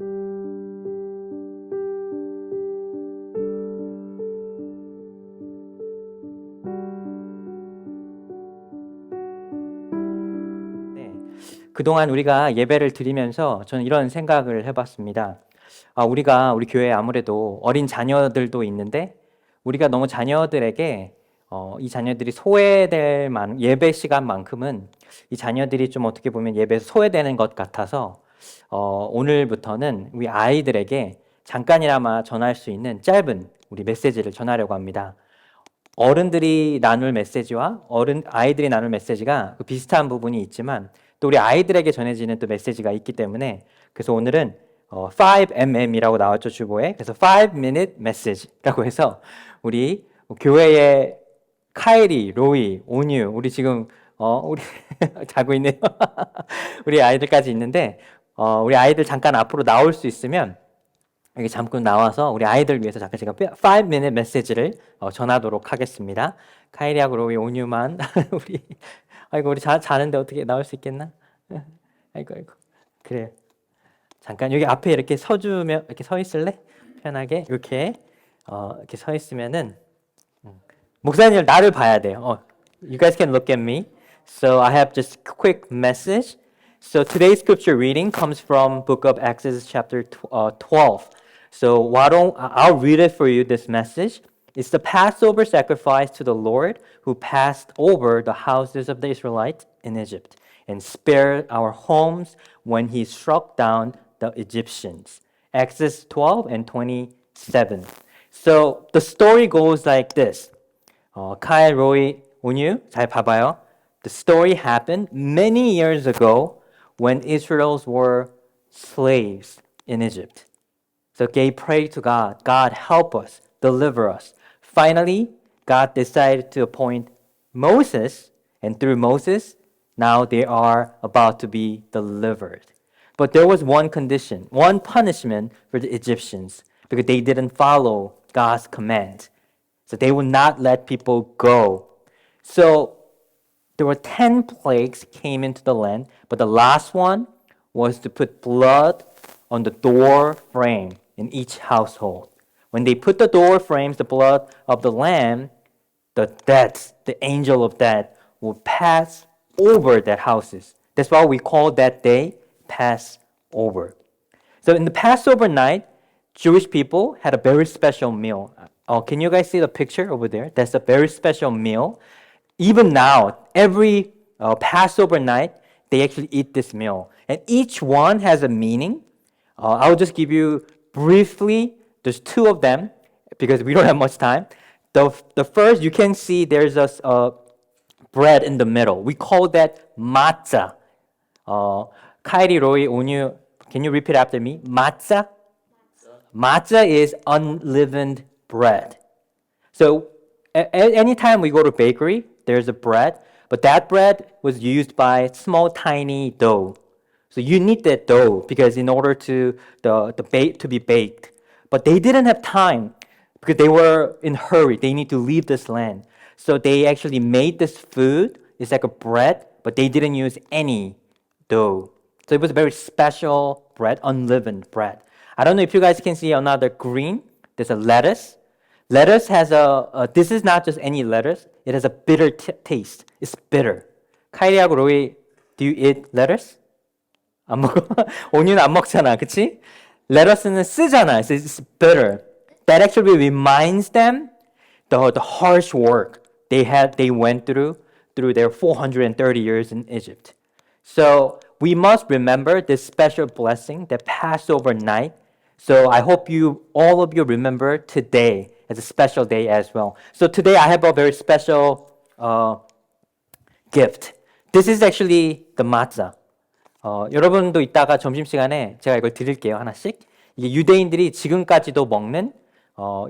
네, 그동안 우리가 예배를 드리면서 저는 이런 생각을 해봤습니다. 우리 교회에 아무래도 어린 자녀들도 있는데 우리가 너무 자녀들에게 이 자녀들이 소외될 예배 시간만큼은 이 자녀들이 좀 어떻게 보면 예배에서 소외되는 것 같아서 오늘부터는 우리 아이들에게 잠깐이나마 전할 수 있는 짧은 우리 메시지를 전하려고 합니다. 어른들이 나눌 메시지와 아이들이 나눌 메시지가 비슷한 부분이 있지만 또 우리 아이들에게 전해지는 또 메시지가 있기 때문에 그래서 오늘은 5mm이라고 나왔죠, 주보에. 그래서 5-minute message라고 해서 우리 교회의 카이리, 로이, 온유, 우리 지금 우리 자고 있네요. 우리 아이들까지 있는데 우리 아이들 잠깐 앞으로 나올 수 있으면 여기 잠깐 나와서 우리 아이들 위해서 잠깐 제가 5-minute 메시지를 전하도록 하겠습니다. 카이리하고 로이, 온유만 우리 아이고 우리 자는데 어떻게 나올 수 있겠나? 아이고 그래. 잠깐 여기 앞에 이렇게 서주면 이렇게 서 있을래? 편하게 이렇게 이렇게 서 있으면은 목사님 나를 봐야 돼요. You guys can look at me. So I have just a quick message. So today's scripture reading comes from book of Exodus chapter 12. So I'll read it for you, this message. It's the Passover sacrifice to the Lord who passed over the houses of the Israelites in Egypt and spared our homes when he struck down the Egyptians. Exodus 12 and 27. So the story goes like this. Kyle, Roy, 온유, 잘 봐봐요. The story happened many years ago when Israelites were slaves in Egypt. So they prayed to God, God help us, deliver us. Finally, God decided to appoint Moses, and through Moses, now they are about to be delivered. But there was one condition, one punishment for the Egyptians, because they didn't follow God's command. So they would not let people go. So there were 10 plagues came into the land, but the last one was to put blood on the door frame in each household. When they put the door frames, the blood of the lamb, the angel of death, will pass over their houses. That's why we call that day Passover. So in the Passover night, Jewish people had a very special meal. Can you guys see the picture over there? That's a very special meal. Even now, every Passover night, they actually eat this meal. And each one has a meaning. I'll just give you briefly, there's two of them because we don't have much time. The first, you can see there's a bread in the middle. We call that matzah. Kairi, Roy, Onyu, can you repeat after me? Matzah? Matzah is unleavened bread. So anytime we go to bakery, there's a bread, but that bread was used by small, tiny dough. So you need that dough because in order to be baked. But they didn't have time because they were in a hurry. They need to leave this land. So they actually made this food. It's like a bread, but they didn't use any dough. So it was a very special bread, unleavened bread. I don't know if you guys can see another green. There's a lettuce. Lettuce has this is not just any lettuce. It has a bitter taste. It's bitter. 카이리하고 로이, do you eat lettuce? 안 먹어? 온유는 안 먹잖아, 그치? lettuce는 쓰잖아. It's bitter. That actually reminds them the harsh work they went through their 430 years in Egypt. So we must remember this special blessing, the Passover night. So I hope all of you remember today as a special day as well. So today I have a very special gift. This is actually the matzah. 여러분도 이따가 점심시간에 제가 이걸 드릴게요, 하나씩. 이게 유대인들이 지금까지도 먹는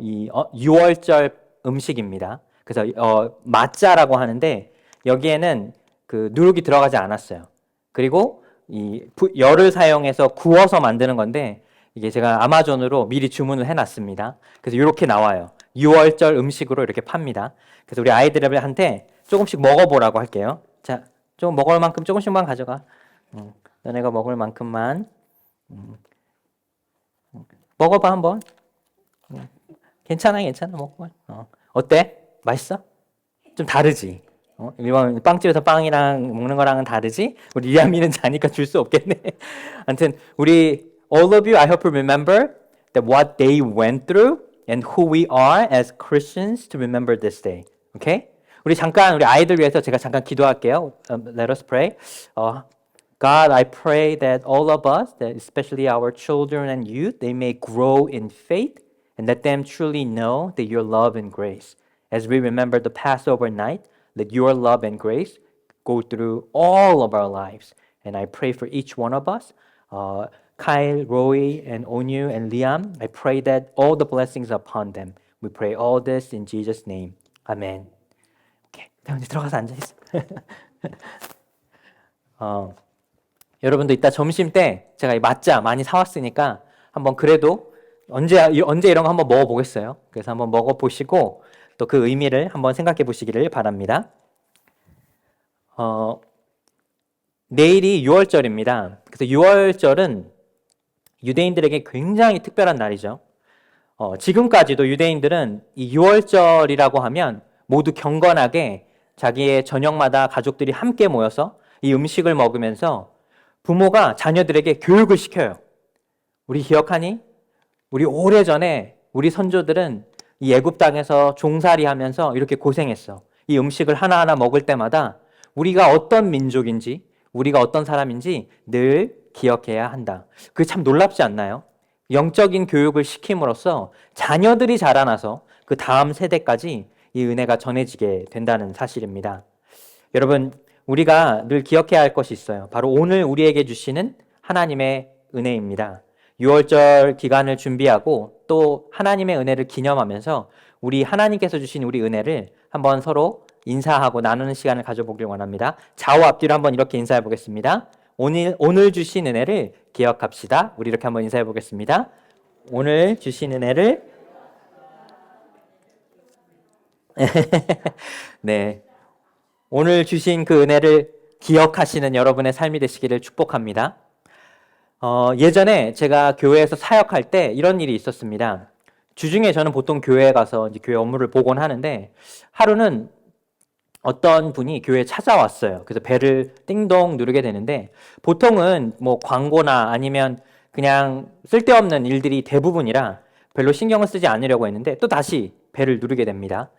이 6월절 음식입니다. 그래서 마짜라고 하는데 여기에는 그 누룩이 들어가지 않았어요. 그리고 이 열을 사용해서 구워서 만드는 건데 이게 제가 아마존으로 미리 주문을 해놨습니다. 그래서 이렇게 나와요. 6월절 음식으로 이렇게 팝니다. 그래서 우리 아이들한테 조금씩 먹어보라고 할게요. 자, 좀 먹을 만큼 조금씩만 가져가. 너네가 먹을 만큼만. 먹어봐 한번. 괜찮아, 먹어봐. 어때? 맛있어? 좀 다르지? 일반 빵집에서 빵이랑 먹는 거랑은 다르지? 우리 리아미는 자니까 줄 수 없겠네. 아무튼 우리 all of you, I hope you remember that what they went through and who we are as Christians to remember this day. Okay? 우리 잠깐 우리 아이들 위해서 제가 잠깐 기도할게요. Let us pray. God, I pray that all of us, that especially our children and youth, they may grow in faith and let them truly know that your love and grace. As we remember the Passover night, let your love and grace go through all of our lives. And I pray for each one of us, Kyle, Roy, and Onyu, and Liam. I pray that all the blessings upon them. We pray all this in Jesus' name. Amen. 오케이, 이제 들어가서 앉아있어. 여러분도 이따 점심 때 제가 이 맛자 많이 사왔으니까 한번 그래도 언제 이런 거 한번 먹어보겠어요. 그래서 한번 먹어보시고 또 그 의미를 한번 생각해 보시기를 바랍니다. 내일이 6월절입니다. 그래서 6월절은 유대인들에게 굉장히 특별한 날이죠. 지금까지도 유대인들은 이 6월절이라고 하면 모두 경건하게 자기의 저녁마다 가족들이 함께 모여서 이 음식을 먹으면서 부모가 자녀들에게 교육을 시켜요. 우리 기억하니? 우리 오래전에 우리 선조들은 이 애굽 땅에서 종살이 하면서 이렇게 고생했어. 이 음식을 하나하나 먹을 때마다 우리가 어떤 민족인지, 우리가 어떤 사람인지 늘 기억해야 한다. 그게 참 놀랍지 않나요? 영적인 교육을 시킴으로써 자녀들이 자라나서 그 다음 세대까지 이 은혜가 전해지게 된다는 사실입니다. 여러분, 우리가 늘 기억해야 할 것이 있어요. 바로 오늘 우리에게 주시는 하나님의 은혜입니다. 6월절 기간을 준비하고 또 하나님의 은혜를 기념하면서 우리 하나님께서 주신 우리 은혜를 한번 서로 인사하고 나누는 시간을 가져보길 원합니다. 좌우 앞뒤로 한번 이렇게 인사해 보겠습니다. 오늘 주신 은혜를 기억합시다. 우리 이렇게 한번 인사해 보겠습니다. 오늘 주신 은혜를 네, 오늘 주신 그 은혜를 기억하시는 여러분의 삶이 되시기를 축복합니다. 예전에 제가 교회에서 사역할 때 이런 일이 있었습니다. 주중에 저는 보통 교회에 가서 이제 교회 업무를 보곤 하는데 하루는 어떤 분이 교회에 찾아왔어요. 그래서 벨을 띵동 누르게 되는데 보통은 뭐 광고나 아니면 그냥 쓸데없는 일들이 대부분이라 별로 신경을 쓰지 않으려고 했는데 또 다시 벨을 누르게 됩니다.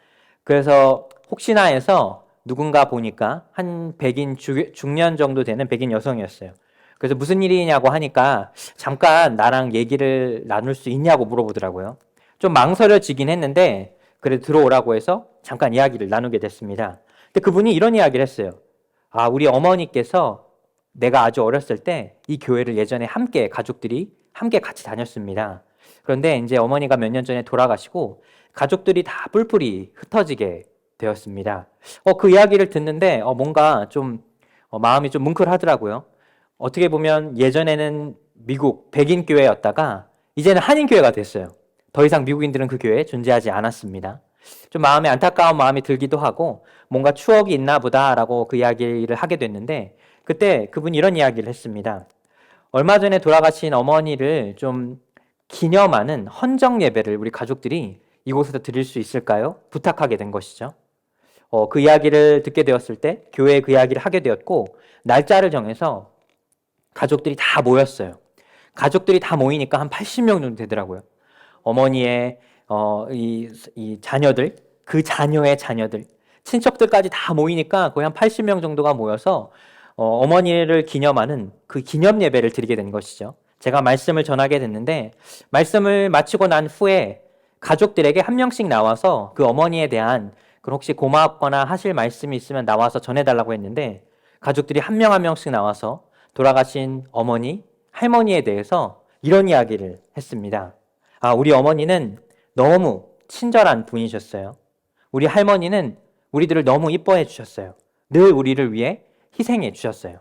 그래서 혹시나 해서 누군가 보니까 한 백인 중년 정도 되는 백인 여성이었어요. 그래서 무슨 일이냐고 하니까 잠깐 나랑 얘기를 나눌 수 있냐고 물어보더라고요. 좀 망설여지긴 했는데 그래도 들어오라고 해서 잠깐 이야기를 나누게 됐습니다. 근데 그분이 이런 이야기를 했어요. 우리 어머니께서 내가 아주 어렸을 때 이 교회를 예전에 가족들이 함께 같이 다녔습니다. 그런데 이제 어머니가 몇 년 전에 돌아가시고 가족들이 다 뿔뿔이 흩어지게 되었습니다. 그 이야기를 듣는데 뭔가 좀 마음이 좀 뭉클하더라고요. 어떻게 보면 예전에는 미국 백인 교회였다가 이제는 한인 교회가 됐어요. 더 이상 미국인들은 그 교회에 존재하지 않았습니다. 좀 마음에 안타까운 마음이 들기도 하고 뭔가 추억이 있나 보다라고 그 이야기를 하게 됐는데 그때 그분이 이런 이야기를 했습니다. 얼마 전에 돌아가신 어머니를 좀 기념하는 헌정 예배를 우리 가족들이 이곳에서 드릴 수 있을까요? 부탁하게 된 것이죠. 그 이야기를 듣게 되었을 때 교회에 그 이야기를 하게 되었고 날짜를 정해서 가족들이 다 모였어요. 가족들이 다 모이니까 한 80명 정도 되더라고요. 어머니의 이 자녀들, 그 자녀의 자녀들, 친척들까지 다 모이니까 거의 한 80명 정도가 모여서 어머니를 기념하는 그 기념 예배를 드리게 된 것이죠. 제가 말씀을 전하게 됐는데 말씀을 마치고 난 후에 가족들에게 한 명씩 나와서 그 어머니에 대한 혹시 고맙거나 하실 말씀이 있으면 나와서 전해달라고 했는데 가족들이 한 명 한 명씩 나와서 돌아가신 어머니, 할머니에 대해서 이런 이야기를 했습니다. 우리 어머니는 너무 친절한 분이셨어요. 우리 할머니는 우리들을 너무 이뻐해 주셨어요. 늘 우리를 위해 희생해 주셨어요.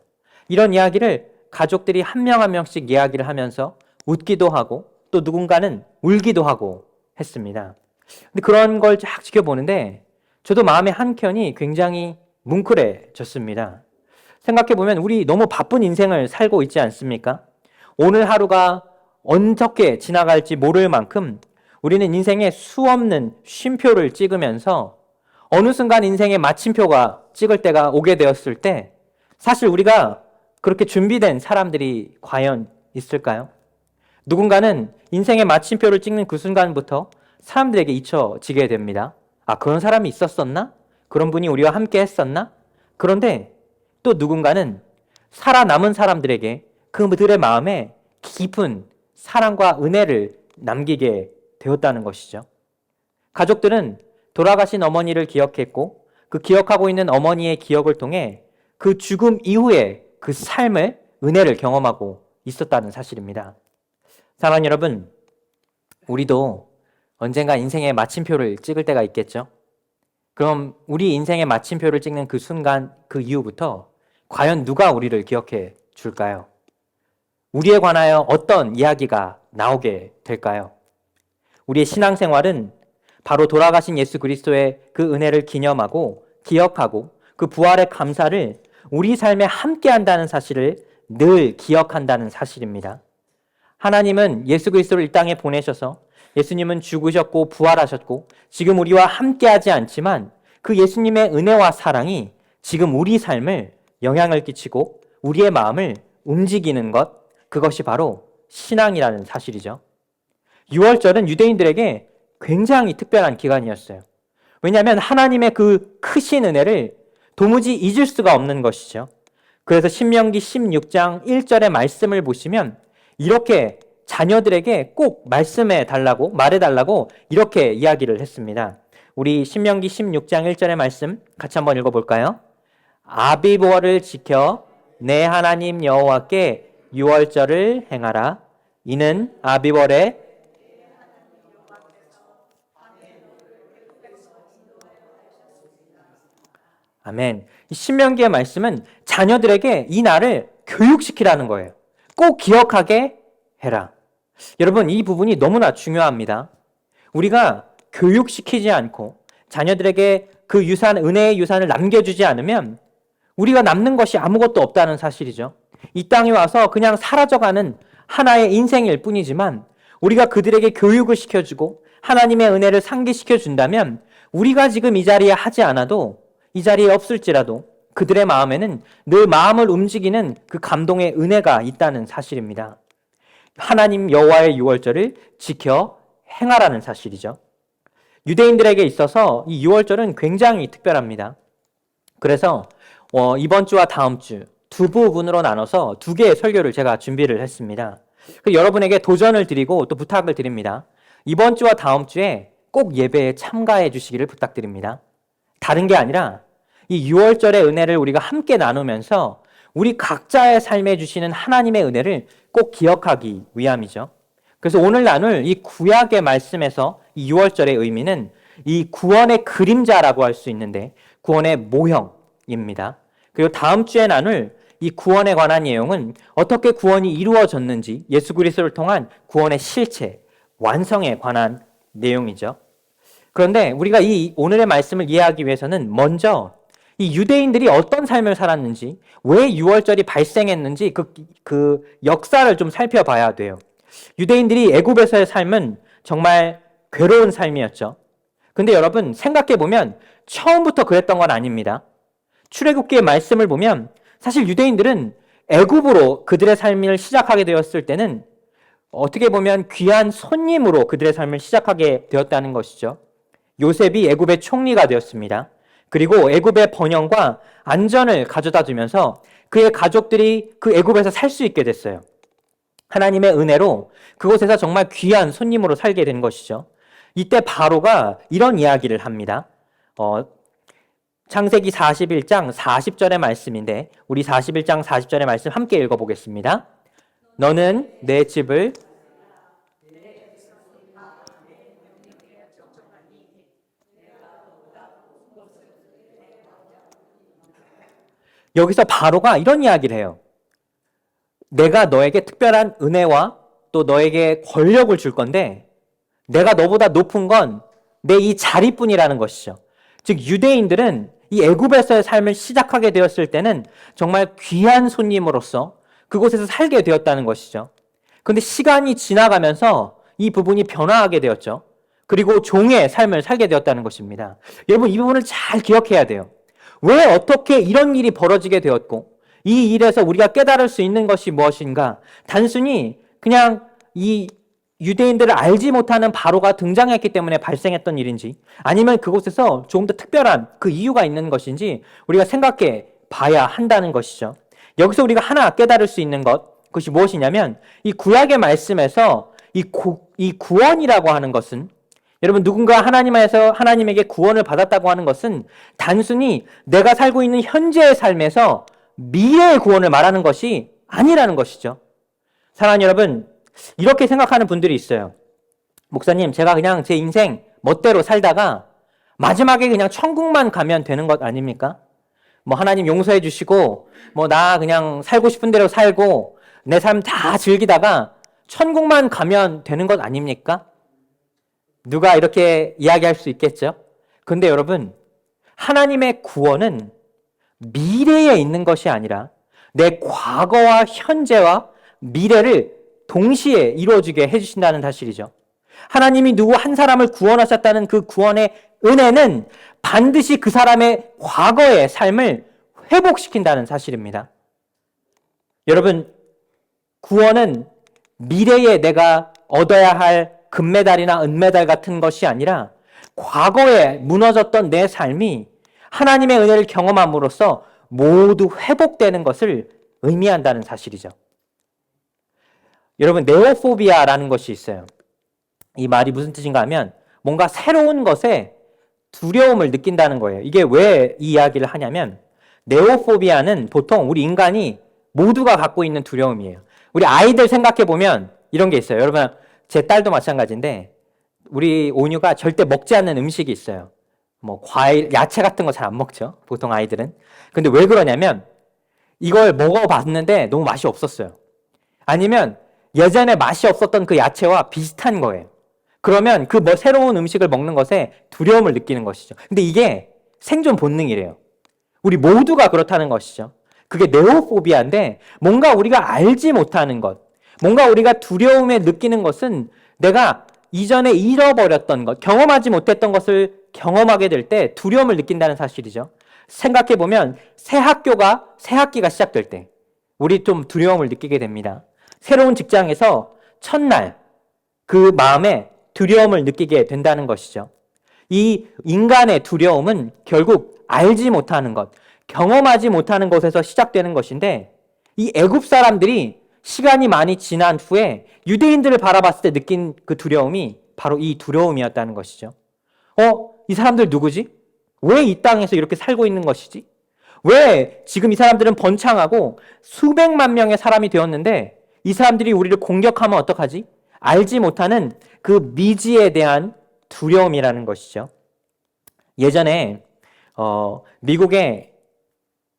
이런 이야기를 가족들이 한 명 한 명씩 이야기를 하면서 웃기도 하고 또 누군가는 울기도 하고 했습니다. 근데 그런 걸 쫙 지켜보는데 저도 마음의 한켠이 굉장히 뭉클해졌습니다. 생각해보면 우리 너무 바쁜 인생을 살고 있지 않습니까? 오늘 하루가 어떻게 지나갈지 모를 만큼 우리는 인생에 수없는 쉼표를 찍으면서 어느 순간 인생의 마침표가 찍을 때가 오게 되었을 때 사실 우리가 그렇게 준비된 사람들이 과연 있을까요? 누군가는 인생의 마침표를 찍는 그 순간부터 사람들에게 잊혀지게 됩니다. 아, 그런 사람이 있었었나? 그런 분이 우리와 함께 했었나? 그런데 또 누군가는 살아남은 사람들에게 그들의 마음에 깊은 사랑과 은혜를 남기게 되었다는 것이죠. 가족들은 돌아가신 어머니를 기억했고 그 기억하고 있는 어머니의 기억을 통해 그 죽음 이후에 그 삶을 은혜를 경험하고 있었다는 사실입니다. 사랑하는 여러분, 우리도 언젠가 인생의 마침표를 찍을 때가 있겠죠? 그럼 우리 인생의 마침표를 찍는 그 순간, 그 이후부터 과연 누가 우리를 기억해 줄까요? 우리에 관하여 어떤 이야기가 나오게 될까요? 우리의 신앙생활은 바로 돌아가신 예수 그리스도의 그 은혜를 기념하고 기억하고 그 부활의 감사를 우리 삶에 함께 한다는 사실을 늘 기억한다는 사실입니다. 하나님은 예수 그리스도를 이 땅에 보내셔서 예수님은 죽으셨고 부활하셨고 지금 우리와 함께하지 않지만 그 예수님의 은혜와 사랑이 지금 우리 삶을 영향을 끼치고 우리의 마음을 움직이는 것, 그것이 바로 신앙이라는 사실이죠. 6월절은 유대인들에게 굉장히 특별한 기간이었어요. 왜냐하면 하나님의 그 크신 은혜를 도무지 잊을 수가 없는 것이죠. 그래서 신명기 16장 1절의 말씀을 보시면 이렇게 자녀들에게 꼭 말해달라고 이렇게 이야기를 했습니다. 우리 신명기 16장 1절의 말씀 같이 한번 읽어볼까요? 아비보월을 지켜 내 하나님 여호와께 유월절을 행하라. 이는 아비월에 아멘. 이 신명기의 말씀은 자녀들에게 이 날을 교육시키라는 거예요. 꼭 기억하게 해라. 여러분, 이 부분이 너무나 중요합니다. 우리가 교육시키지 않고 자녀들에게 그 유산, 은혜의 유산을 남겨주지 않으면 우리가 남는 것이 아무것도 없다는 사실이죠. 이 땅에 와서 그냥 사라져가는 하나의 인생일 뿐이지만 우리가 그들에게 교육을 시켜주고 하나님의 은혜를 상기시켜준다면 우리가 지금 이 자리에 하지 않아도 이 자리에 없을지라도 그들의 마음에는 늘 마음을 움직이는 그 감동의 은혜가 있다는 사실입니다. 하나님 여호와의 유월절을 지켜 행하라는 사실이죠. 유대인들에게 있어서 이 유월절은 굉장히 특별합니다. 그래서 이번 주와 다음 주 두 부분으로 나눠서 두 개의 설교를 제가 준비를 했습니다. 여러분에게 도전을 드리고 또 부탁을 드립니다. 이번 주와 다음 주에 꼭 예배에 참가해 주시기를 부탁드립니다. 다른 게 아니라 이 6월절의 은혜를 우리가 함께 나누면서 우리 각자의 삶에 주시는 하나님의 은혜를 꼭 기억하기 위함이죠. 그래서 오늘 나눌 이 구약의 말씀에서 이 6월절의 의미는 이 구원의 그림자라고 할 수 있는데 구원의 모형입니다. 그리고 다음 주에 나눌 이 구원에 관한 내용은 어떻게 구원이 이루어졌는지 예수 그리스도를 통한 구원의 실체, 완성에 관한 내용이죠. 그런데 우리가 이 오늘의 말씀을 이해하기 위해서는 먼저 이 유대인들이 어떤 삶을 살았는지, 왜 6월절이 발생했는지 그 역사를 좀 살펴봐야 돼요. 유대인들이 애굽에서의 삶은 정말 괴로운 삶이었죠. 근데 여러분 생각해보면 처음부터 그랬던 건 아닙니다. 출애굽기의 말씀을 보면 사실 유대인들은 애굽으로 그들의 삶을 시작하게 되었을 때는 어떻게 보면 귀한 손님으로 그들의 삶을 시작하게 되었다는 것이죠. 요셉이 애굽의 총리가 되었습니다. 그리고 애굽의 번영과 안전을 가져다 주면서 그의 가족들이 그 애굽에서 살 수 있게 됐어요. 하나님의 은혜로 그곳에서 정말 귀한 손님으로 살게 된 것이죠. 이때 바로가 이런 이야기를 합니다. 창세기 41장 40절의 말씀인데 우리 41장 40절의 말씀 함께 읽어보겠습니다. 너는 내 집을 여기서 바로가 이런 이야기를 해요. 내가 너에게 특별한 은혜와 또 너에게 권력을 줄 건데 내가 너보다 높은 건 내 이 자리뿐이라는 것이죠. 즉 유대인들은 이 애굽에서의 삶을 시작하게 되었을 때는 정말 귀한 손님으로서 그곳에서 살게 되었다는 것이죠. 근데 시간이 지나가면서 이 부분이 변화하게 되었죠. 그리고 종의 삶을 살게 되었다는 것입니다. 여러분, 이 부분을 잘 기억해야 돼요. 왜 어떻게 이런 일이 벌어지게 되었고, 이 일에서 우리가 깨달을 수 있는 것이 무엇인가? 단순히 그냥 이 유대인들을 알지 못하는 바로가 등장했기 때문에 발생했던 일인지, 아니면 그곳에서 조금 더 특별한 그 이유가 있는 것인지 우리가 생각해 봐야 한다는 것이죠. 여기서 우리가 하나 깨달을 수 있는 그것이 무엇이냐면, 이 구약의 말씀에서 이 구원이라고 하는 것은, 여러분, 누군가 하나님에게 구원을 받았다고 하는 것은 단순히 내가 살고 있는 현재의 삶에서 미래의 구원을 말하는 것이 아니라는 것이죠. 사랑하는 여러분, 이렇게 생각하는 분들이 있어요. 목사님, 제가 그냥 제 인생 멋대로 살다가 마지막에 그냥 천국만 가면 되는 것 아닙니까? 하나님 용서해 주시고, 나 그냥 살고 싶은 대로 살고, 내 삶 다 즐기다가 천국만 가면 되는 것 아닙니까? 누가 이렇게 이야기할 수 있겠죠? 근데 여러분, 하나님의 구원은 미래에 있는 것이 아니라 내 과거와 현재와 미래를 동시에 이루어지게 해주신다는 사실이죠. 하나님이 누구 한 사람을 구원하셨다는 그 구원의 은혜는 반드시 그 사람의 과거의 삶을 회복시킨다는 사실입니다. 여러분, 구원은 미래에 내가 얻어야 할 금메달이나 은메달 같은 것이 아니라 과거에 무너졌던 내 삶이 하나님의 은혜를 경험함으로써 모두 회복되는 것을 의미한다는 사실이죠. 여러분, 네오포비아라는 것이 있어요. 이 말이 무슨 뜻인가 하면 뭔가 새로운 것에 두려움을 느낀다는 거예요. 이게 왜 이 이야기를 하냐면, 네오포비아는 보통 우리 인간이 모두가 갖고 있는 두려움이에요. 우리 아이들 생각해 보면 이런 게 있어요. 여러분, 제 딸도 마찬가지인데 우리 온유가 절대 먹지 않는 음식이 있어요. 과일, 야채 같은 거 잘 안 먹죠, 보통 아이들은. 근데 왜 그러냐면 이걸 먹어봤는데 너무 맛이 없었어요. 아니면 예전에 맛이 없었던 그 야채와 비슷한 거예요. 그러면 그 새로운 음식을 먹는 것에 두려움을 느끼는 것이죠. 근데 이게 생존 본능이래요. 우리 모두가 그렇다는 것이죠. 그게 네오포비아인데, 뭔가 우리가 알지 못하는 것, 뭔가 우리가 두려움에 느끼는 것은 내가 이전에 잃어버렸던 것, 경험하지 못했던 것을 경험하게 될 때 두려움을 느낀다는 사실이죠. 생각해보면 새 학기가 시작될 때 우리 좀 두려움을 느끼게 됩니다. 새로운 직장에서 첫날 그 마음에 두려움을 느끼게 된다는 것이죠. 이 인간의 두려움은 결국 알지 못하는 것, 경험하지 못하는 것에서 시작되는 것인데, 이 애굽 사람들이 시간이 많이 지난 후에 유대인들을 바라봤을 때 느낀 그 두려움이 바로 이 두려움이었다는 것이죠. 이 사람들 누구지? 왜 이 땅에서 이렇게 살고 있는 것이지? 왜 지금 이 사람들은 번창하고 수백만 명의 사람이 되었는데 이 사람들이 우리를 공격하면 어떡하지? 알지 못하는 그 미지에 대한 두려움이라는 것이죠. 예전에 미국의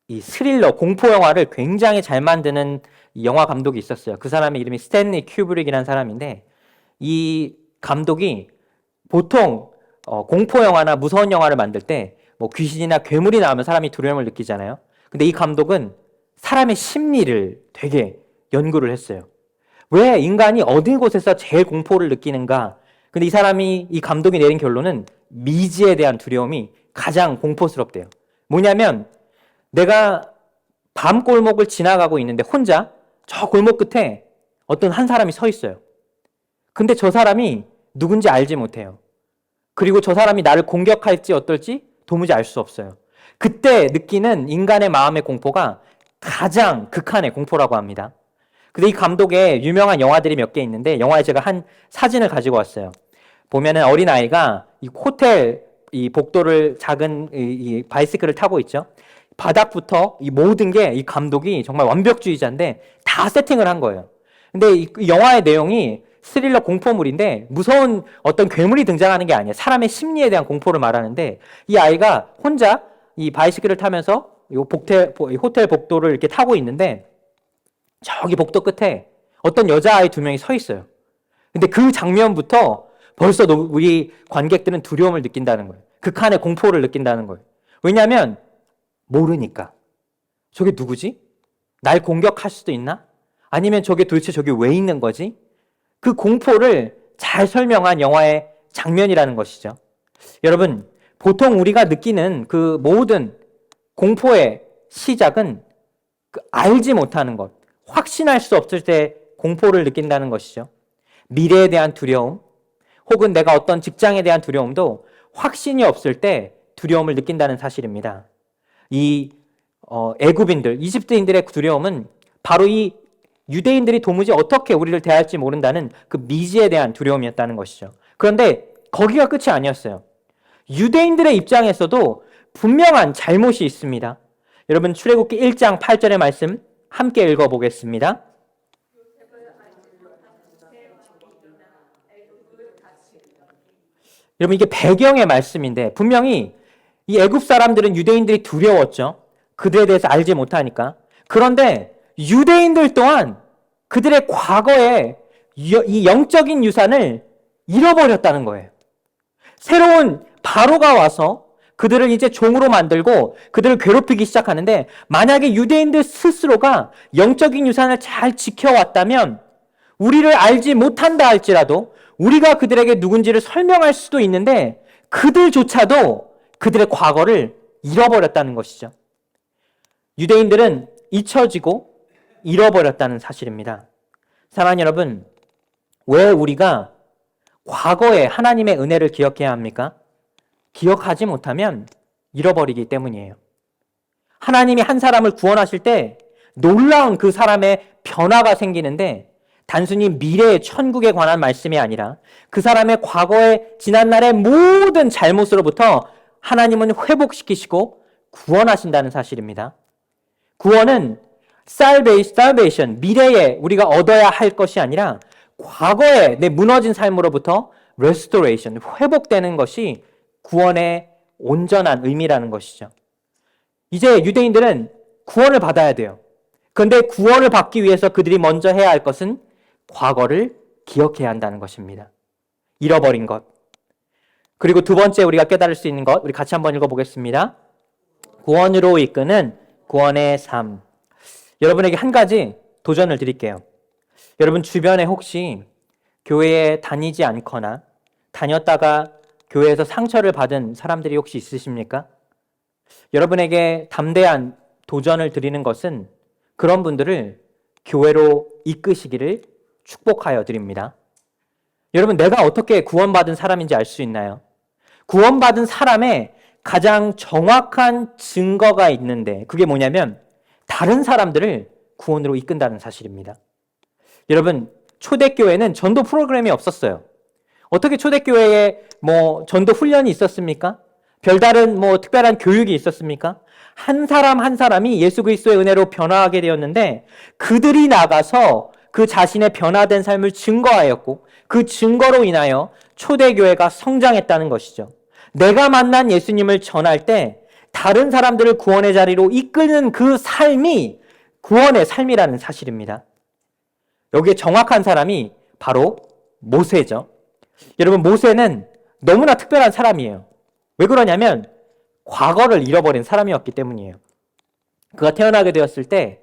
이 스릴러 공포 영화를 굉장히 잘 만드는 영화 감독이 있었어요. 그 사람의 이름이 스탠리 큐브릭이라는 사람인데, 이 감독이 보통 공포 영화나 무서운 영화를 만들 때 귀신이나 괴물이 나오면 사람이 두려움을 느끼잖아요. 근데 이 감독은 사람의 심리를 되게 연구를 했어요. 왜 인간이 어느 곳에서 제일 공포를 느끼는가? 근데 이 감독이 내린 결론은 미지에 대한 두려움이 가장 공포스럽대요. 뭐냐면, 내가 밤 골목을 지나가고 있는데 혼자 저 골목 끝에 어떤 한 사람이 서 있어요. 근데 저 사람이 누군지 알지 못해요. 그리고 저 사람이 나를 공격할지 어떨지 도무지 알 수 없어요. 그때 느끼는 인간의 마음의 공포가 가장 극한의 공포라고 합니다. 근데 이 감독의 유명한 영화들이 몇 개 있는데, 영화에 제가 한 사진을 가지고 왔어요. 보면은 어린아이가 이 호텔 이 복도를 작은 이 바이시클을 타고 있죠. 바닥부터 이 모든 게 이 감독이 정말 완벽주의자인데 다 세팅을 한 거예요. 근데 이 영화의 내용이 스릴러 공포물인데 무서운 어떤 괴물이 등장하는 게 아니에요. 사람의 심리에 대한 공포를 말하는데, 이 아이가 혼자 이 바이시클을 타면서 이 호텔 복도를 이렇게 타고 있는데, 저기 복도 끝에 어떤 여자아이 2명이 서 있어요. 근데 그 장면부터 벌써 우리 관객들은 두려움을 느낀다는 거예요. 극한의 공포를 느낀다는 거예요. 왜냐하면 모르니까. 저게 누구지? 날 공격할 수도 있나? 아니면 저게 도대체 왜 있는 거지? 그 공포를 잘 설명한 영화의 장면이라는 것이죠. 여러분, 보통 우리가 느끼는 그 모든 공포의 시작은 알지 못하는 것, 확신할 수 없을 때 공포를 느낀다는 것이죠. 미래에 대한 두려움, 혹은 내가 어떤 직장에 대한 두려움도 확신이 없을 때 두려움을 느낀다는 사실입니다. 이 애굽인들, 이집트인들의 두려움은 바로 이 유대인들이 도무지 어떻게 우리를 대할지 모른다는 그 미지에 대한 두려움이었다는 것이죠. 그런데 거기가 끝이 아니었어요. 유대인들의 입장에서도 분명한 잘못이 있습니다. 여러분, 출애굽기 1장 8절의 말씀 함께 읽어보겠습니다. 여러분, 이게 배경의 말씀인데 분명히 이 애굽 사람들은 유대인들이 두려웠죠. 그들에 대해서 알지 못하니까. 그런데 유대인들 또한 그들의 과거의 이 영적인 유산을 잃어버렸다는 거예요. 새로운 바로가 와서 그들을 이제 종으로 만들고 그들을 괴롭히기 시작하는데, 만약에 유대인들 스스로가 영적인 유산을 잘 지켜왔다면 우리를 알지 못한다 할지라도 우리가 그들에게 누군지를 설명할 수도 있는데 그들조차도 그들의 과거를 잃어버렸다는 것이죠. 유대인들은 잊혀지고 잃어버렸다는 사실입니다. 사랑하는 여러분, 왜 우리가 과거에 하나님의 은혜를 기억해야 합니까? 기억하지 못하면 잃어버리기 때문이에요. 하나님이 한 사람을 구원하실 때 놀라운 그 사람의 변화가 생기는데, 단순히 미래의 천국에 관한 말씀이 아니라 그 사람의 과거의 지난날의 모든 잘못으로부터 하나님은 회복시키시고 구원하신다는 사실입니다. 구원은 salvation, 미래에 우리가 얻어야 할 것이 아니라 과거에 내 무너진 삶으로부터 restoration, 회복되는 것이 구원의 온전한 의미라는 것이죠. 이제 유대인들은 구원을 받아야 돼요. 그런데 구원을 받기 위해서 그들이 먼저 해야 할 것은 과거를 기억해야 한다는 것입니다. 잃어버린 것. 그리고 두 번째 우리가 깨달을 수 있는 것, 우리 같이 한번 읽어보겠습니다. 구원으로 이끄는 구원의 삶. 여러분에게 한 가지 도전을 드릴게요. 여러분 주변에 혹시 교회에 다니지 않거나 다녔다가 교회에서 상처를 받은 사람들이 혹시 있으십니까? 여러분에게 담대한 도전을 드리는 것은 그런 분들을 교회로 이끄시기를 축복하여 드립니다. 여러분, 내가 어떻게 구원받은 사람인지 알 수 있나요? 구원받은 사람의 가장 정확한 증거가 있는데, 그게 뭐냐면 다른 사람들을 구원으로 이끈다는 사실입니다. 여러분, 초대교회는 전도 프로그램이 없었어요. 어떻게 초대교회에 전도 훈련이 있었습니까? 별다른 특별한 교육이 있었습니까? 한 사람 한 사람이 예수 그리스도의 은혜로 변화하게 되었는데, 그들이 나가서 그 자신의 변화된 삶을 증거하였고, 그 증거로 인하여 초대교회가 성장했다는 것이죠. 내가 만난 예수님을 전할 때 다른 사람들을 구원의 자리로 이끄는 그 삶이 구원의 삶이라는 사실입니다. 여기에 정확한 사람이 바로 모세죠. 여러분, 모세는 너무나 특별한 사람이에요. 왜 그러냐면 과거를 잃어버린 사람이었기 때문이에요. 그가 태어나게 되었을 때,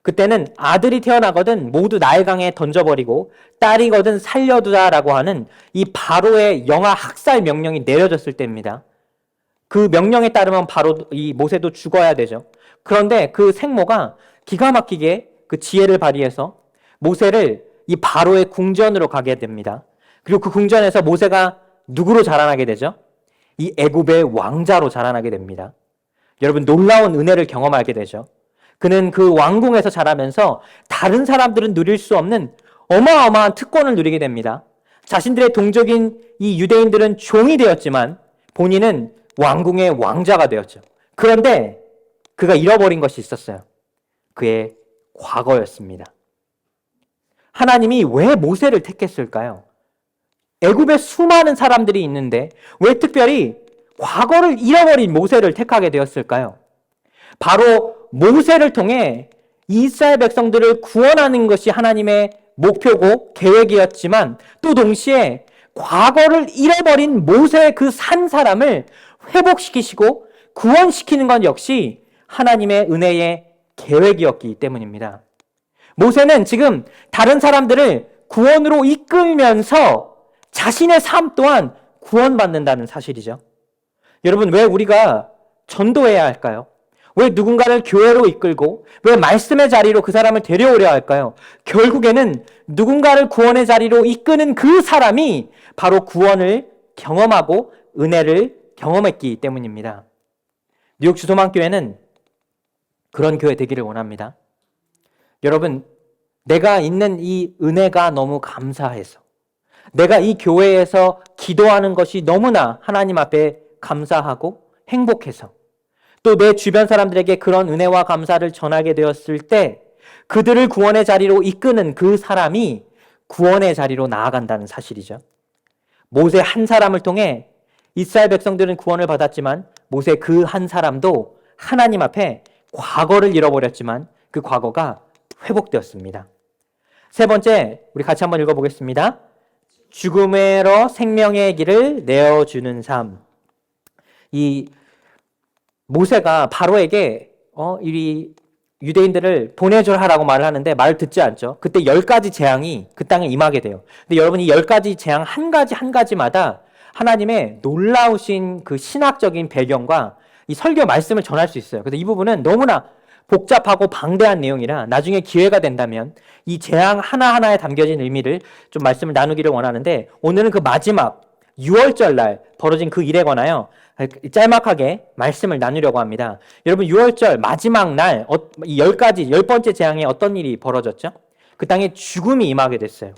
그때는 아들이 태어나거든 모두 나일강에 던져버리고 딸이거든 살려두라라고 하는 이 바로의 영아 학살 명령이 내려졌을 때입니다. 그 명령에 따르면 바로 이 모세도 죽어야 되죠. 그런데 그 생모가 기가 막히게 그 지혜를 발휘해서 모세를 이 바로의 궁전으로 가게 됩니다. 그리고 그 궁전에서 모세가 누구로 자라나게 되죠? 이 애굽의 왕자로 자라나게 됩니다. 여러분, 놀라운 은혜를 경험하게 되죠. 그는 그 왕궁에서 자라면서 다른 사람들은 누릴 수 없는 어마어마한 특권을 누리게 됩니다. 자신들의 동족인 이 유대인들은 종이 되었지만 본인은 왕궁의 왕자가 되었죠. 그런데 그가 잃어버린 것이 있었어요. 그의 과거였습니다. 하나님이 왜 모세를 택했을까요? 애굽에 수많은 사람들이 있는데 왜 특별히 과거를 잃어버린 모세를 택하게 되었을까요? 바로 모세를 통해 이스라엘 백성들을 구원하는 것이 하나님의 목표고 계획이었지만, 또 동시에 과거를 잃어버린 모세의 그 산 사람을 회복시키시고 구원시키는 것 역시 하나님의 은혜의 계획이었기 때문입니다. 모세는 지금 다른 사람들을 구원으로 이끌면서 자신의 삶 또한 구원받는다는 사실이죠. 여러분, 왜 우리가 전도해야 할까요? 왜 누군가를 교회로 이끌고 왜 말씀의 자리로 그 사람을 데려오려 할까요? 결국에는 누군가를 구원의 자리로 이끄는 그 사람이 바로 구원을 경험하고 은혜를 경험했기 때문입니다. 뉴욕 주소망교회는 그런 교회 되기를 원합니다. 여러분, 내가 있는 이 은혜가 너무 감사해서, 내가 이 교회에서 기도하는 것이 너무나 하나님 앞에 감사하고 행복해서, 또 내 주변 사람들에게 그런 은혜와 감사를 전하게 되었을 때 그들을 구원의 자리로 이끄는 그 사람이 구원의 자리로 나아간다는 사실이죠. 모세 한 사람을 통해 이스라엘 백성들은 구원을 받았지만 모세 그 한 사람도 하나님 앞에 과거를 잃어버렸지만 그 과거가 회복되었습니다. 세 번째, 우리 같이 한번 읽어보겠습니다. 죽음에로 생명의 길을 내어주는 삶. 이 모세가 바로에게 이 유대인들을 보내줘라라고 말을 하는데 말을 듣지 않죠. 그때 10가지 재앙이 그 땅에 임하게 돼요. 근데 여러분, 이 10가지 재앙 한 가지마다 하나님의 놀라우신 그 신학적인 배경과 이 설교 말씀을 전할 수 있어요. 그래서 이 부분은 너무나 복잡하고 방대한 내용이라 나중에 기회가 된다면 이 재앙 하나하나에 담겨진 의미를 좀 말씀을 나누기를 원하는데, 오늘은 그 마지막 6월절 날 벌어진 그 일에 관하여 짤막하게 말씀을 나누려고 합니다. 여러분, 6월절 마지막 날 이 10번째 재앙에 어떤 일이 벌어졌죠? 그 땅에 죽음이 임하게 됐어요.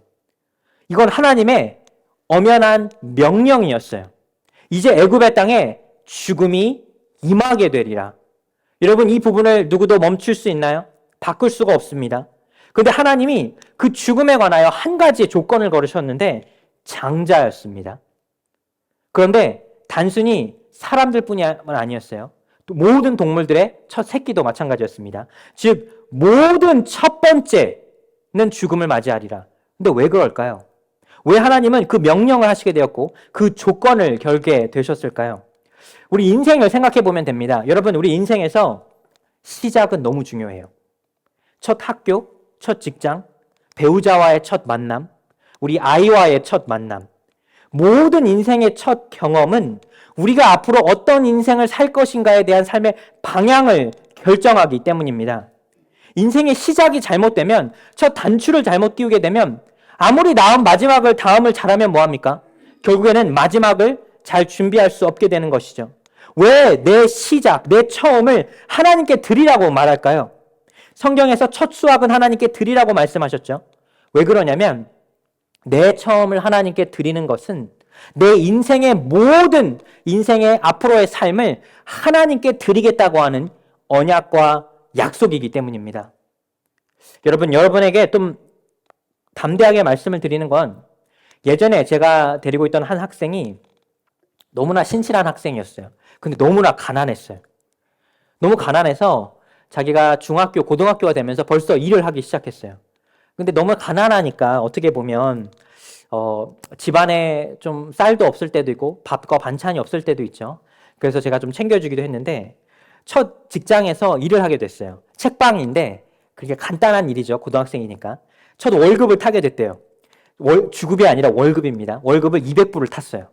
이건 하나님의 엄연한 명령이었어요. 이제 애굽의 땅에 죽음이 임하게 되리라. 여러분, 이 부분을 누구도 멈출 수 있나요? 바꿀 수가 없습니다. 그런데 하나님이 그 죽음에 관하여 한 가지의 조건을 걸으셨는데 장자였습니다. 그런데 단순히 사람들뿐이 아니었어요. 또 모든 동물들의 첫 새끼도 마찬가지였습니다. 즉 모든 첫 번째는 죽음을 맞이하리라. 근데 왜 그럴까요? 왜 하나님은 그 명령을 하시게 되었고 그 조건을 걸게 되셨을까요? 우리 인생을 생각해 보면 됩니다. 여러분, 우리 인생에서 시작은 너무 중요해요. 첫 학교, 첫 직장, 배우자와의 첫 만남, 우리 아이와의 첫 만남, 모든 인생의 첫 경험은 우리가 앞으로 어떤 인생을 살 것인가에 대한 삶의 방향을 결정하기 때문입니다. 인생의 시작이 잘못되면, 첫 단추를 잘못 띄우게 되면 아무리 다음을 잘하면 뭐합니까? 결국에는 마지막을 잘 준비할 수 없게 되는 것이죠. 왜 내 시작, 내 처음을 하나님께 드리라고 말할까요? 성경에서 첫 수확은 하나님께 드리라고 말씀하셨죠. 왜 그러냐면 내 처음을 하나님께 드리는 것은 내 인생의 모든 인생의 앞으로의 삶을 하나님께 드리겠다고 하는 언약과 약속이기 때문입니다. 여러분에게 좀 담대하게 말씀을 드리는 건, 예전에 제가 데리고 있던 한 학생이 너무나 신실한 학생이었어요. 근데 너무나 가난했어요. 너무 가난해서 자기가 중학교, 고등학교가 되면서 벌써 일을 하기 시작했어요. 근데 너무 가난하니까 어떻게 보면 집안에 좀 쌀도 없을 때도 있고 밥과 반찬이 없을 때도 있죠. 그래서 제가 좀 챙겨주기도 했는데 첫 직장에서 일을 하게 됐어요. 책방인데 그게 간단한 일이죠. 고등학생이니까. 첫 월급을 타게 됐대요. 주급이 아니라 월급입니다. 월급을 200불을 탔어요.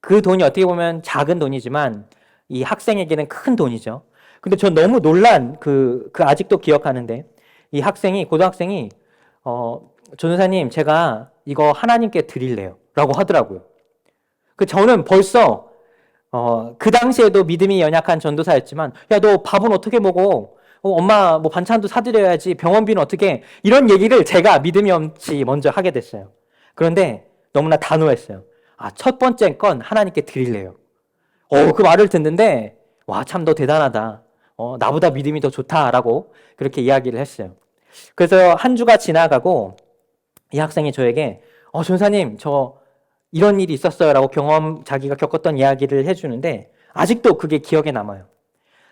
그 돈이 어떻게 보면 작은 돈이지만 이 학생에게는 큰 돈이죠. 근데 전 너무 놀란 아직도 기억하는데, 이 고등학생이 전도사님, 제가 이거 하나님께 드릴래요 라고 하더라고요. 저는 벌써 그 당시에도 믿음이 연약한 전도사였지만, 야, 너 밥은 어떻게 먹어? 엄마 뭐 반찬도 사드려야지, 병원비는 어떻게, 이런 얘기를 제가 믿음이 없이 먼저 하게 됐어요. 그런데 너무나 단호했어요. 첫 번째 건 하나님께 드릴래요. 그 말을 듣는데, 와, 참 너 대단하다. 나보다 믿음이 더 좋다라고 그렇게 이야기를 했어요. 그래서 한 주가 지나가고 이 학생이 저에게 전사님, 저 이런 일이 있었어요 라고 자기가 겪었던 이야기를 해주는데 아직도 그게 기억에 남아요.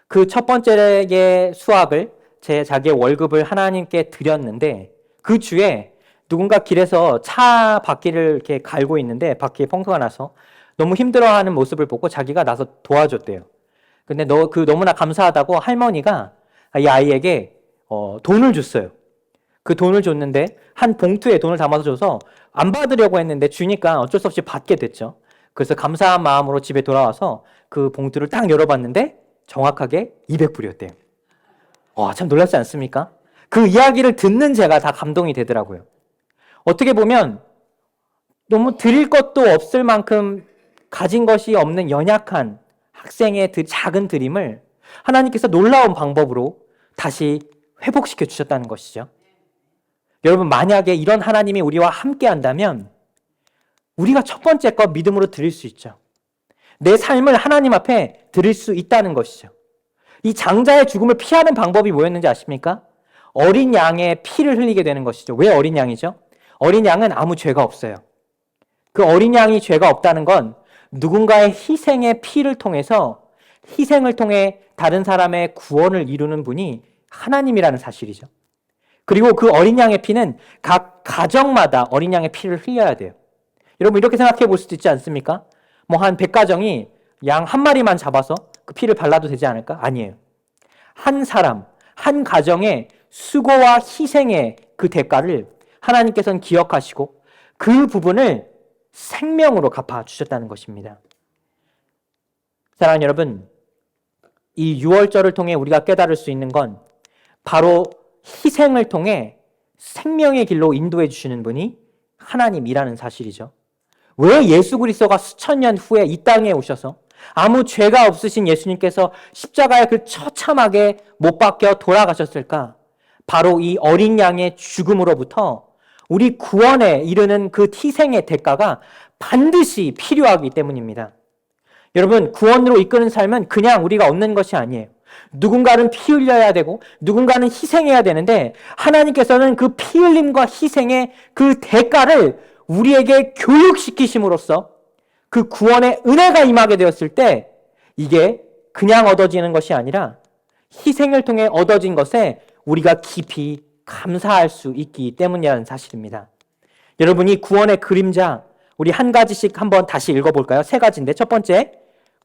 그 첫 번째의 수학을 자기의 월급을 하나님께 드렸는데, 그 주에 누군가 길에서 차 바퀴를 이렇게 갈고 있는데 바퀴에 펑크가 나서 너무 힘들어하는 모습을 보고 자기가 나서 도와줬대요. 근데 너무나 감사하다고 할머니가 이 아이에게 돈을 줬어요. 그 돈을 줬는데 한 봉투에 돈을 담아서 줘서 안 받으려고 했는데 주니까 어쩔 수 없이 받게 됐죠. 그래서 감사한 마음으로 집에 돌아와서 그 봉투를 딱 열어봤는데 정확하게 200불이었대요. 와, 참 놀랍지 않습니까? 그 이야기를 듣는 제가 다 감동이 되더라고요. 어떻게 보면 너무 드릴 것도 없을 만큼 가진 것이 없는 연약한 학생의 작은 드림을 하나님께서 놀라운 방법으로 다시 회복시켜 주셨다는 것이죠. 여러분, 만약에 이런 하나님이 우리와 함께 한다면 우리가 첫 번째 것 믿음으로 드릴 수 있죠. 내 삶을 하나님 앞에 드릴 수 있다는 것이죠. 이 장자의 죽음을 피하는 방법이 뭐였는지 아십니까? 어린 양의 피를 흘리게 되는 것이죠. 왜 어린 양이죠? 어린 양은 아무 죄가 없어요. 그 어린 양이 죄가 없다는 건 누군가의 희생의 피를 통해서 희생을 통해 다른 사람의 구원을 이루는 분이 하나님이라는 사실이죠. 그리고 그 어린 양의 피는 각 가정마다 어린 양의 피를 흘려야 돼요. 여러분, 이렇게 생각해 볼 수도 있지 않습니까? 뭐 한 100가정이 양 한 마리만 잡아서 그 피를 발라도 되지 않을까? 아니에요. 한 사람, 한 가정의 수고와 희생의 그 대가를 하나님께서는 기억하시고 그 부분을 생명으로 갚아주셨다는 것입니다. 사랑하는 여러분, 이 6월절을 통해 우리가 깨달을 수 있는 건 바로 희생을 통해 생명의 길로 인도해 주시는 분이 하나님이라는 사실이죠. 왜 예수 그리스도가 수천 년 후에 이 땅에 오셔서 아무 죄가 없으신 예수님께서 십자가에 그 처참하게 못 박혀 돌아가셨을까? 바로 이 어린 양의 죽음으로부터 우리 구원에 이르는 그 희생의 대가가 반드시 필요하기 때문입니다. 여러분, 구원으로 이끄는 삶은 그냥 우리가 얻는 것이 아니에요. 누군가는 피 흘려야 되고 누군가는 희생해야 되는데 하나님께서는 그 피 흘림과 희생의 그 대가를 우리에게 교육시키심으로써 그 구원의 은혜가 임하게 되었을 때 이게 그냥 얻어지는 것이 아니라 희생을 통해 얻어진 것에 우리가 깊이 감사할 수 있기 때문이라는 사실입니다. 여러분이 구원의 그림자, 우리 한 가지씩 한번 다시 읽어볼까요? 세 가지인데, 첫 번째,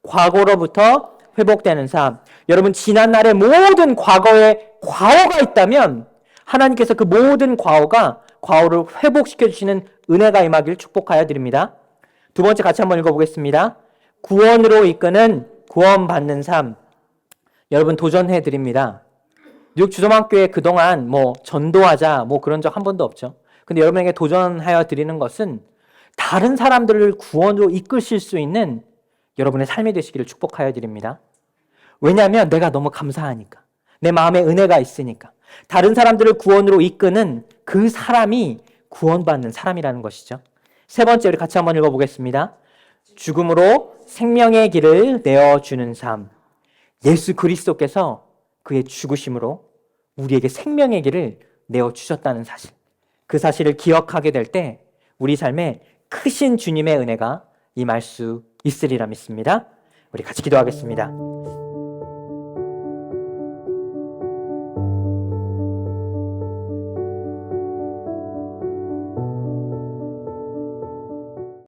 과거로부터 회복되는 삶. 여러분, 지난날의 모든 과거에 과오가 있다면 하나님께서 그 모든 과오를 회복시켜 주시는 은혜가 임하길 축복하여 드립니다. 두 번째, 같이 한번 읽어보겠습니다. 구원으로 이끄는 구원받는 삶. 여러분, 도전해 드립니다. 뉴욕 주소만교회 그동안 전도하자 그런 적 한 번도 없죠. 근데 여러분에게 도전하여 드리는 것은 다른 사람들을 구원으로 이끄실 수 있는 여러분의 삶이 되시기를 축복하여 드립니다. 왜냐하면 내가 너무 감사하니까. 내 마음에 은혜가 있으니까. 다른 사람들을 구원으로 이끄는 그 사람이 구원받는 사람이라는 것이죠. 세 번째, 우리 같이 한번 읽어보겠습니다. 죽음으로 생명의 길을 내어주는 삶. 예수 그리스도께서 그의 죽으심으로 우리에게 생명의 길을 내어주셨다는 사실. 그 사실을 기억하게 될 때 우리 삶에 크신 주님의 은혜가 임할 수 있으리라 믿습니다. 우리 같이 기도하겠습니다.